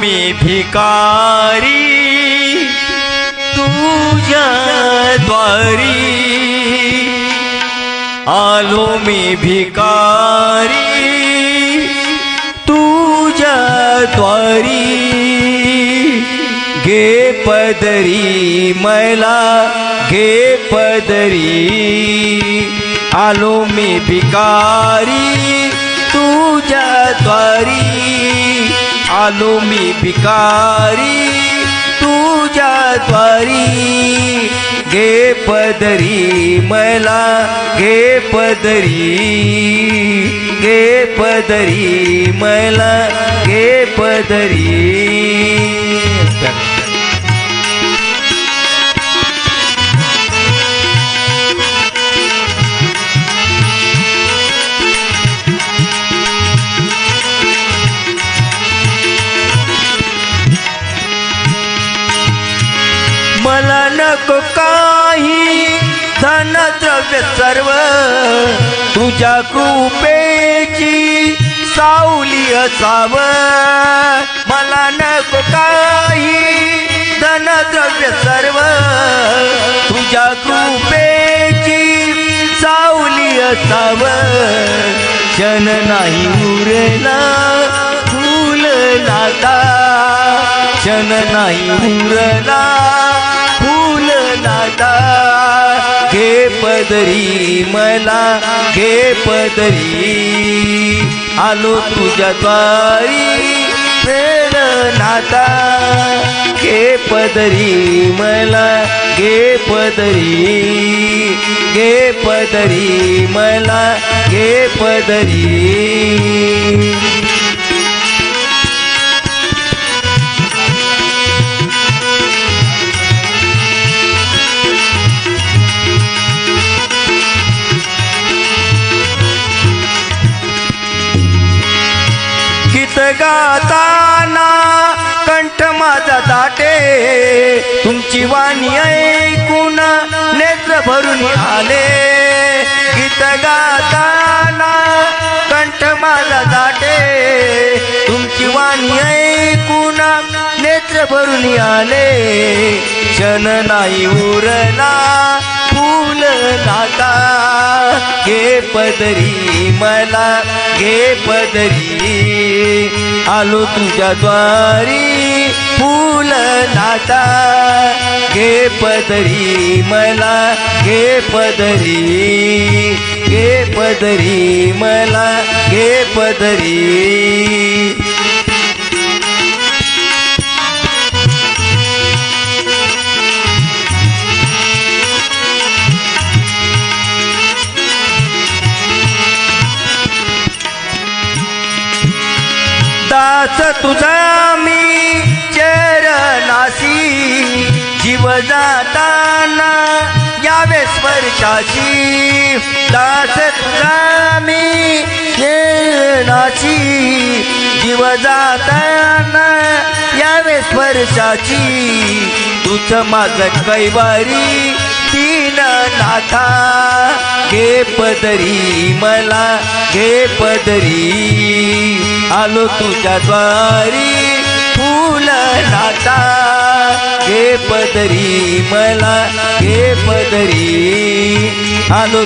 मी भिकारी तुझ्या द्वारी, आलो मी भिकारी तुझ्या द्वारी, घे पदरी मला घे पदरी, आलो मी भिकारी तुझ्या द्वारी, आलो मी भिकारी तुझ्या द्वारी, घे पदरी मला घे पदरी, घे पदरी मला घे पदरी। मला नको काही धन द्रव्य सर्व, तुझ्या कृपेची सावली असाव। मला नको काही धन द्रव्य सर्व, तुझ्या कृपेची सावली असाव। क्षण नाही उरला फूल नाता, क्षण नाही उरला फूल नाता, घे पदरी मला घे पदरी, आलो तुझ्या द्वारी प्रेम नाता, घे पदरी मला घे पदरी, घे पदरी मला घे पदरी। गीत गाताना कंठ माझा दाटे, तुमची वाणी ऐकून नेत्र भरून आले। गीत गाताना कंठ माझा दाटे, तुमची वाणी ऐकून नेत्र भरून आले। क्षण नाही उरला फूल नाता, घे पदरी मला घे पदरी, आलो तुझ्या द्वारी फूल नाता, घे पदरी मला घे पदरी, घे पदरी मला घे पदरी। दास तुझा मी चरणासी, जीव जाताना यावे स्पर्शाची। दास तुझा मी चरणासी, जीव जाताना यावे स्पर्शाची। तुझ माझं कैवारी दीन नाथा, घे पदरी मला घे पदरी, आलो तुझ्या द्वारी फूल नाता, घे पदरी मला घे पदरी, आलो